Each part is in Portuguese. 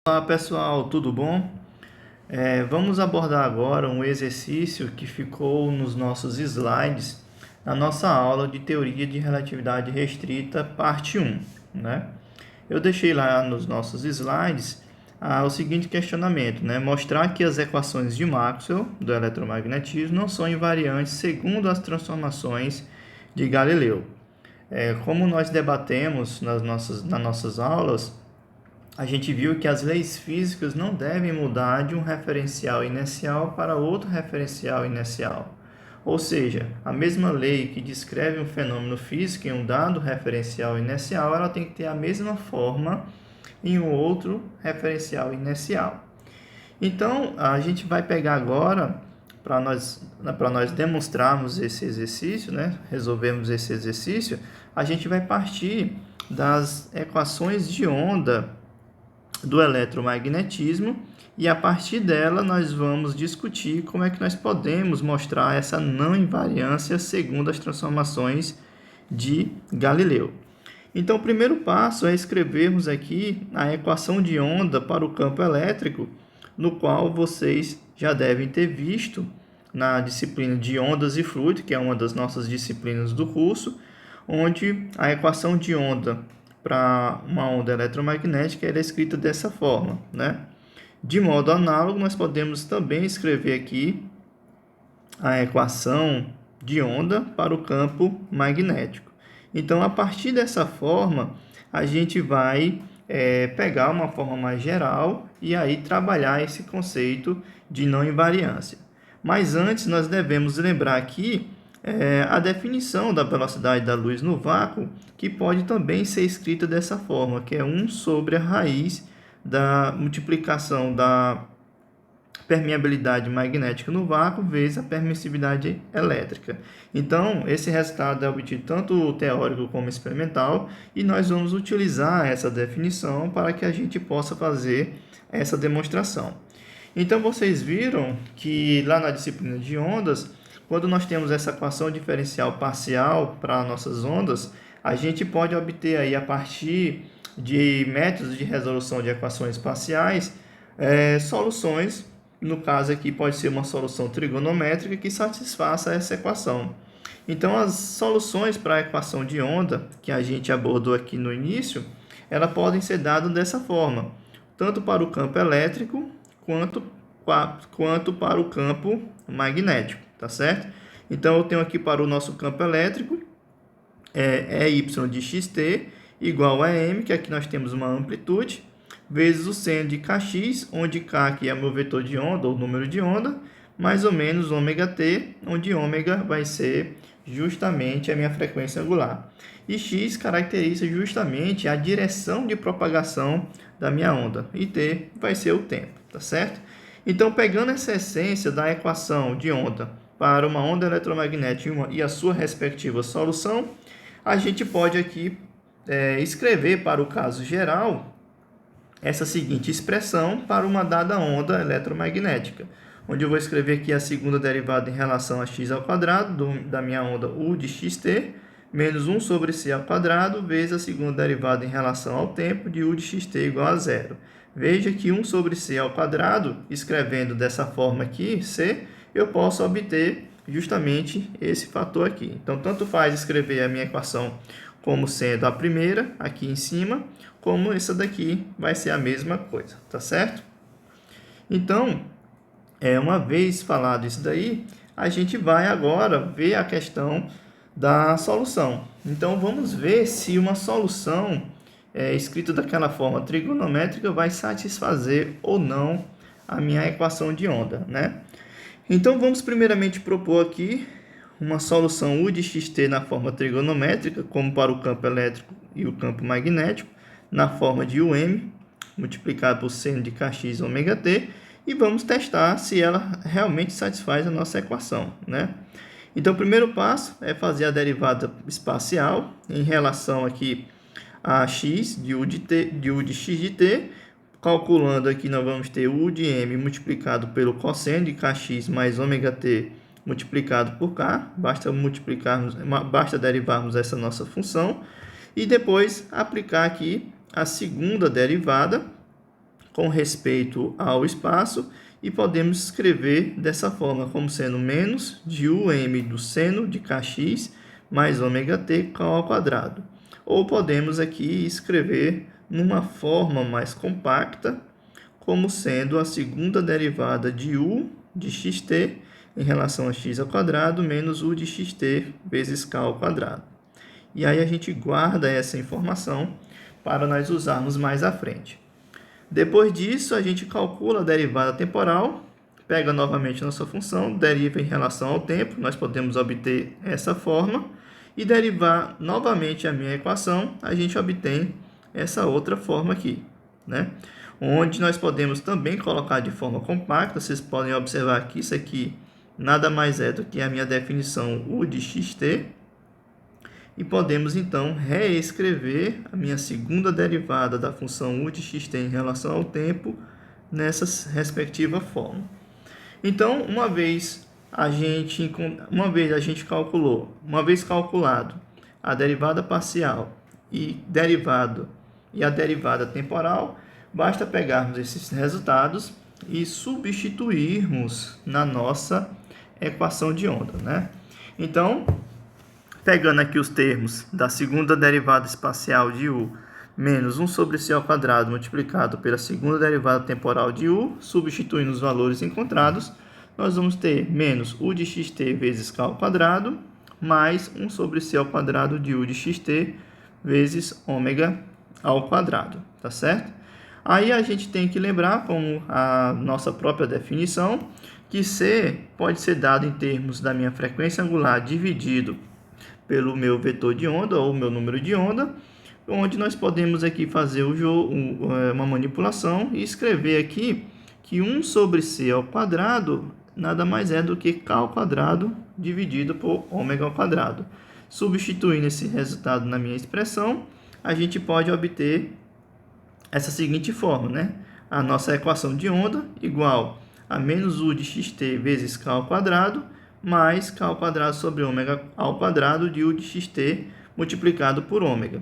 Olá pessoal, tudo bom? Vamos abordar agora um exercício que ficou nos nossos slides na nossa aula de Teoria de Relatividade Restrita, parte 1, né? Eu deixei lá nos nossos slides o seguinte questionamento, né? Mostrar que as equações de Maxwell do eletromagnetismo não são invariantes segundo as transformações de Galileu. Como nós debatemos nas nossas aulas, a gente viu que as leis físicas não devem mudar de um referencial inercial para outro referencial inercial. Ou seja, a mesma lei que descreve um fenômeno físico em um dado referencial inercial, ela tem que ter a mesma forma em um outro referencial inercial. Então, a gente vai pegar agora, para nós demonstrarmos esse exercício, né? Resolvermos esse exercício, a gente vai partir das equações de onda do eletromagnetismo e a partir dela nós vamos discutir como é que nós podemos mostrar essa não invariância segundo as transformações de Galileu. Então, o primeiro passo é escrevermos aqui a equação de onda para o campo elétrico, no qual vocês já devem ter visto na disciplina de ondas e fluido, que é uma das nossas disciplinas do curso, onde a equação de onda para uma onda eletromagnética é escrita dessa forma, né? De modo análogo, nós podemos também escrever aqui a equação de onda para o campo magnético. Então, a partir dessa forma, a gente vai pegar uma forma mais geral e aí trabalhar esse conceito de não invariância. Mas antes, nós devemos lembrar aqui a definição da velocidade da luz no vácuo, que pode também ser escrita dessa forma, que é 1 sobre a raiz da multiplicação da permeabilidade magnética no vácuo vezes a permissividade elétrica. Então, esse resultado é obtido tanto teórico como experimental, e nós vamos utilizar essa definição para que a gente possa fazer essa demonstração. Então, vocês viram que lá na disciplina de ondas, quando nós temos essa equação diferencial parcial para nossas ondas, a gente pode obter aí, a partir de métodos de resolução de equações parciais, soluções. No caso aqui pode ser uma solução trigonométrica que satisfaça essa equação. Então, as soluções para a equação de onda que a gente abordou aqui no início, elas podem ser dadas dessa forma, tanto para o campo elétrico quanto para o campo magnético, tá certo? Então, eu tenho aqui para o nosso campo elétrico, y de xt igual a m, que aqui nós temos uma amplitude, vezes o seno de kx, onde k aqui é meu vetor de onda, ou número de onda, mais ou menos ômega-t, onde ômega vai ser justamente a minha frequência angular. E x caracteriza justamente a direção de propagação da minha onda, e t vai ser o tempo, tá certo? Então, pegando essa essência da equação de onda para uma onda eletromagnética e a sua respectiva solução, a gente pode aqui escrever para o caso geral essa seguinte expressão para uma dada onda eletromagnética, onde eu vou escrever aqui a segunda derivada em relação a x ao quadrado da minha onda U de xt, menos 1 sobre c ao quadrado, vezes a segunda derivada em relação ao tempo de U de xt igual a zero. Veja que 1 sobre c ao quadrado, escrevendo dessa forma aqui, c, eu posso obter justamente esse fator aqui. Então, tanto faz escrever a minha equação como sendo a primeira, aqui em cima, como essa daqui vai ser a mesma coisa, tá certo? Então, uma vez falado isso daí, a gente vai agora ver a questão da solução. Então, vamos ver se uma solução escrita daquela forma trigonométrica vai satisfazer ou não a minha equação de onda, né? Então, vamos primeiramente propor aqui uma solução U de xt na forma trigonométrica, como para o campo elétrico e o campo magnético, na forma de UM, multiplicado por seno de kx ômega t, e vamos testar se ela realmente satisfaz a nossa equação, né? Então, o primeiro passo é fazer a derivada espacial em relação aqui a x de U de x de t. Calculando aqui, nós vamos ter U de m multiplicado pelo cosseno de kx mais ômega t multiplicado por k. Basta derivarmos essa nossa função e depois aplicar aqui a segunda derivada, com respeito ao espaço e podemos escrever dessa forma, como sendo menos de UM do seno de kx mais ômega t ao quadrado. Ou podemos aqui escrever numa forma mais compacta, como sendo a segunda derivada de u de xt em relação a x ao quadrado menos u de xt vezes k ao quadrado. E aí a gente guarda essa informação para nós usarmos mais à frente. Depois disso, a gente calcula a derivada temporal, pega novamente nossa função, deriva em relação ao tempo, nós podemos obter essa forma, e derivar novamente a minha equação, a gente obtém essa outra forma aqui, né? Onde nós podemos também colocar de forma compacta, vocês podem observar que isso aqui nada mais é do que a minha definição u de xt, e podemos então reescrever a minha segunda derivada da função u de xt em relação ao tempo nessa respectiva forma. Então, uma vez calculado a derivada parcial e a derivada temporal, basta pegarmos esses resultados e substituirmos na nossa equação de onda, né? Então, pegando aqui os termos da segunda derivada espacial de u menos 1 sobre c ao quadrado multiplicado pela segunda derivada temporal de u, substituindo os valores encontrados, nós vamos ter menos u de xt vezes k ao quadrado, mais 1 sobre c ao quadrado de u de xt vezes ômega ao quadrado, tá certo? Aí a gente tem que lembrar, como a nossa própria definição, que c pode ser dado em termos da minha frequência angular dividido pelo meu vetor de onda ou meu número de onda, onde nós podemos aqui fazer uma manipulação e escrever aqui que 1 sobre c ao quadrado nada mais é do que k ao quadrado dividido por ômega ao quadrado. Substituindo esse resultado na minha expressão, a gente pode obter essa seguinte forma, né? A nossa equação de onda igual a menos u de xt vezes k ao quadrado mais k ao quadrado sobre ômega ao quadrado de u de xt multiplicado por ômega.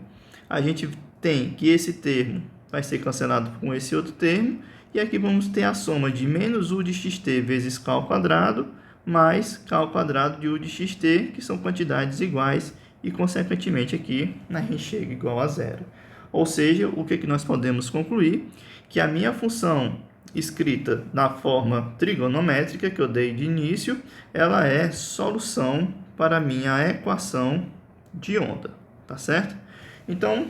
A gente tem que esse termo vai ser cancelado com esse outro termo, e aqui vamos ter a soma de menos u de xt vezes k ao quadrado mais k ao quadrado de u de xt, que são quantidades iguais, e consequentemente aqui a gente chega igual a zero. Ou seja, o que nós podemos concluir? Que a minha função escrita na forma trigonométrica que eu dei de início, ela é solução para a minha equação de onda, tá certo? Então,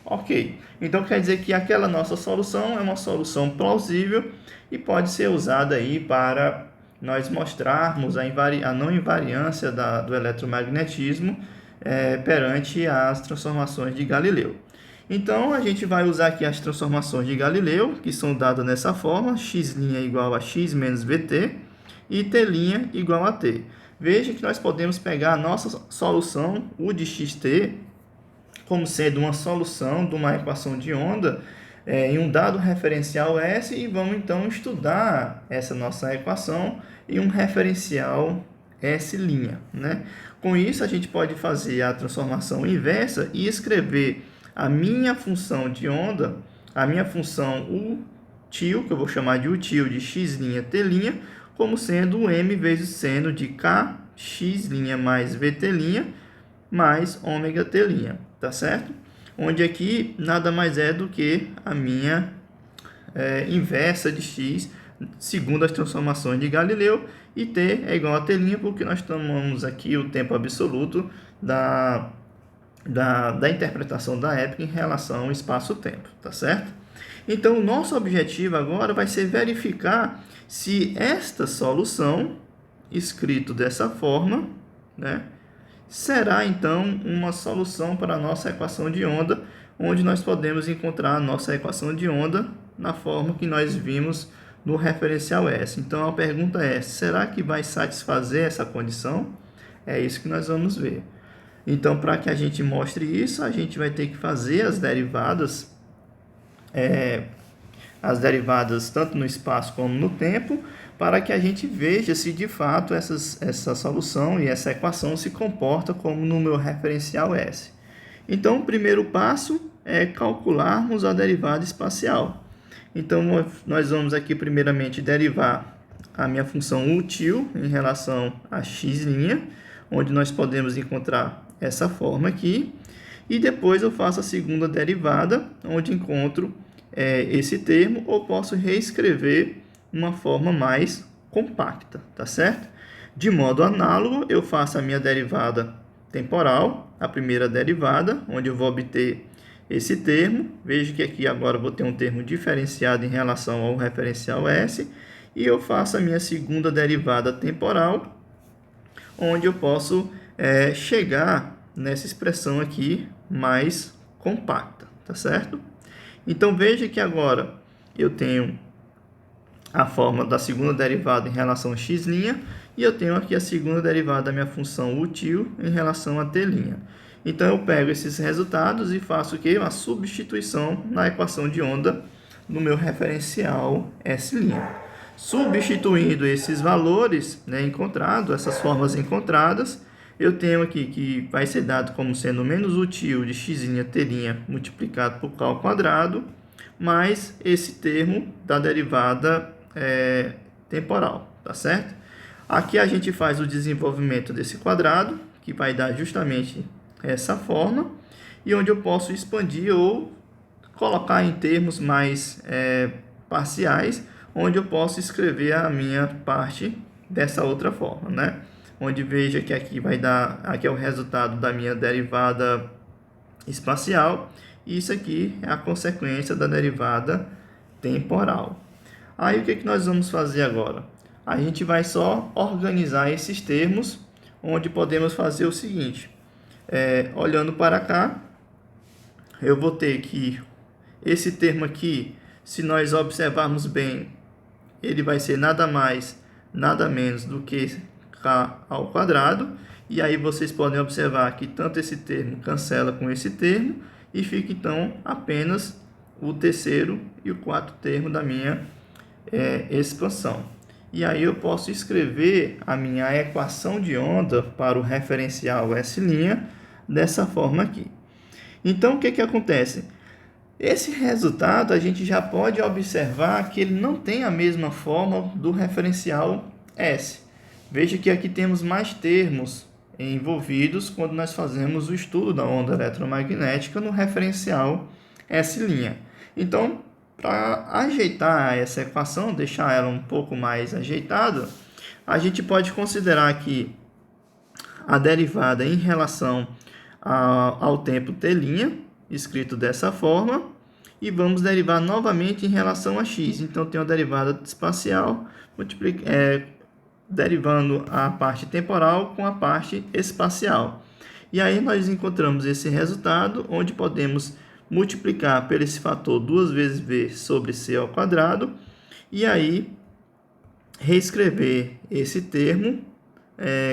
ok. Então quer dizer que aquela nossa solução é uma solução plausível e pode ser usada aí para nós mostrarmos a não invariância do eletromagnetismo perante as transformações de Galileu. Então, a gente vai usar aqui as transformações de Galileu, que são dadas dessa forma, x' igual a x menos vt e t' igual a t. Veja que nós podemos pegar a nossa solução, u de xt, como sendo uma solução de uma equação de onda em um dado referencial S, e vamos então estudar essa nossa equação em um referencial S', né? Com isso, a gente pode fazer a transformação inversa e escrever a minha função de onda, a minha função u tio, que eu vou chamar de u tio de x', t', como sendo m vezes seno de kx' mais vt' mais ômega t', tá certo? Onde aqui nada mais é do que a minha inversa de x, segundo as transformações de Galileu, e t é igual a t', porque nós tomamos aqui o tempo absoluto da interpretação da época em relação ao espaço-tempo, tá certo? Então, o nosso objetivo agora vai ser verificar se esta solução, escrito dessa forma, né, será então uma solução para a nossa equação de onda, onde nós podemos encontrar a nossa equação de onda na forma que nós vimos no referencial S. Então, a pergunta é, será que vai satisfazer essa condição? É isso que nós vamos ver. Então, para que a gente mostre isso, a gente vai ter que fazer as derivadas tanto no espaço como no tempo, para que a gente veja se de fato essa solução e essa equação se comporta como no meu referencial S. Então, o primeiro passo é calcularmos a derivada espacial. Então, nós vamos aqui primeiramente derivar a minha função útil em relação a x', onde nós podemos encontrar essa forma aqui. E depois eu faço a segunda derivada, onde encontro esse termo, ou posso reescrever uma forma mais compacta, tá certo? De modo análogo, eu faço a minha derivada temporal, a primeira derivada, onde eu vou obter esse termo. Veja que aqui agora eu vou ter um termo diferenciado em relação ao referencial S, e eu faço a minha segunda derivada temporal, onde eu posso chegar nessa expressão aqui mais compacta, tá certo? Então, veja que agora eu tenho a forma da segunda derivada em relação a x', e eu tenho aqui a segunda derivada da minha função útil em relação a t'. Então, eu pego esses resultados e faço o quê? Uma substituição na equação de onda no meu referencial S'. Substituindo esses valores, encontrados, essas formas encontradas, eu tenho aqui que vai ser dado como sendo menos útil de x', t' multiplicado por k ao quadrado, mais esse termo da derivada temporal, tá certo? Aqui a gente faz o desenvolvimento desse quadrado, que vai dar justamente essa forma, e onde eu posso expandir ou colocar em termos mais parciais, onde eu posso escrever a minha parte dessa outra forma, né? Onde veja que aqui vai dar, aqui é o resultado da minha derivada espacial, e isso aqui é a consequência da derivada temporal. Aí o que nós vamos fazer agora? A gente vai só organizar esses termos, onde podemos fazer o seguinte: olhando para cá, eu vou ter que esse termo aqui, se nós observarmos bem, ele vai ser nada mais, nada menos do que k ao quadrado. E aí vocês podem observar que tanto esse termo cancela com esse termo, e fica então apenas o terceiro e o quarto termo da minha expansão. E aí eu posso escrever a minha equação de onda para o referencial S' dessa forma aqui. Então, o que acontece? Esse resultado a gente já pode observar que ele não tem a mesma forma do referencial S. Veja que aqui temos mais termos envolvidos quando nós fazemos o estudo da onda eletromagnética no referencial S'. Então, para ajeitar essa equação, deixar ela um pouco mais ajeitada, a gente pode considerar aqui a derivada em relação ao tempo t', escrito dessa forma, e vamos derivar novamente em relação a x. Então, tem uma derivada espacial, derivando a parte temporal com a parte espacial. E aí nós encontramos esse resultado, onde podemos multiplicar por esse fator 2 vezes v sobre c ao quadrado, e aí reescrever esse termo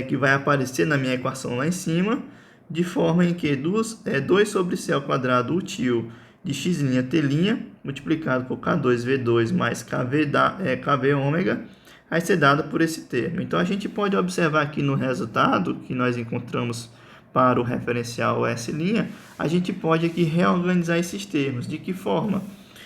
que vai aparecer na minha equação lá em cima, de forma em que 2 sobre c ao quadrado útil de x' t' multiplicado por k2v2 mais kv ômega vai ser dado por esse termo. Então, a gente pode observar aqui no resultado que nós encontramos para o referencial S', a gente pode aqui reorganizar esses termos. De que forma?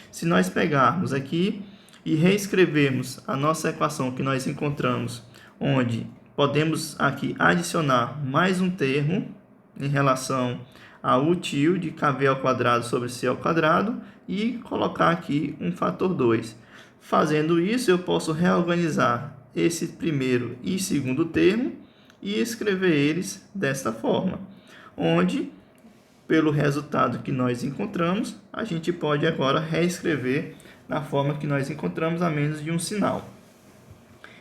Se nós pegarmos aqui e reescrevermos a nossa equação que nós encontramos, onde podemos aqui adicionar mais um termo em relação ao útil de kv ao quadrado sobre c ao quadrado e colocar aqui um fator 2. Fazendo isso, eu posso reorganizar esse primeiro e segundo termo e escrever eles desta forma, onde, pelo resultado que nós encontramos, a gente pode agora reescrever na forma que nós encontramos a menos de um sinal.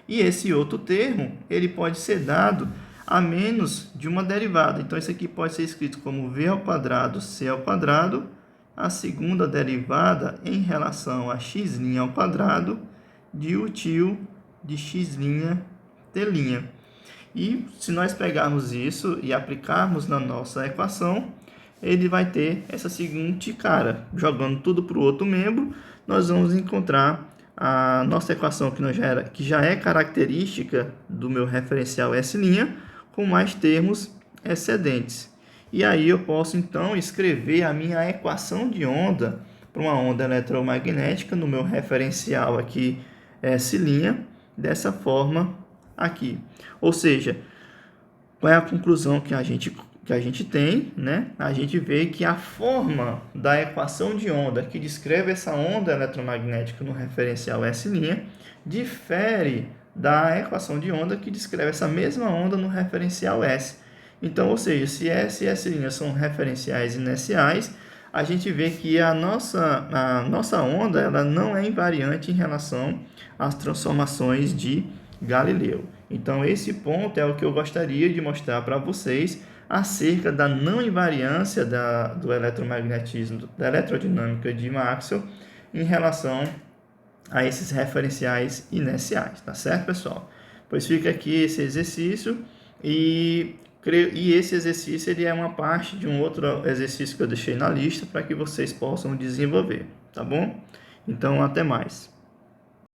E esse outro termo, ele pode ser dado a menos de uma derivada. Então, isso aqui pode ser escrito como v ao quadrado c ao quadrado, a segunda derivada em relação a x' ao quadrado de útil de x' t'. E se nós pegarmos isso e aplicarmos na nossa equação, ele vai ter essa seguinte cara. Jogando tudo para o outro membro, nós vamos encontrar a nossa equação que já é característica do meu referencial S', com mais termos excedentes. E aí eu posso então escrever a minha equação de onda para uma onda eletromagnética no meu referencial aqui, S', dessa forma aqui. Ou seja, qual é a conclusão que a gente tem, né? A gente vê que a forma da equação de onda que descreve essa onda eletromagnética no referencial S' difere da equação de onda que descreve essa mesma onda no referencial S. Então, ou seja, se S e S' são referenciais inerciais, a gente vê que a nossa onda ela não é invariante em relação às transformações de Galileu. Então, esse ponto é o que eu gostaria de mostrar para vocês acerca da não invariância do eletromagnetismo, da eletrodinâmica de Maxwell em relação a esses referenciais inerciais, tá certo, pessoal? Pois fica aqui esse exercício e esse exercício ele é uma parte de um outro exercício que eu deixei na lista para que vocês possam desenvolver, tá bom? Então, até mais.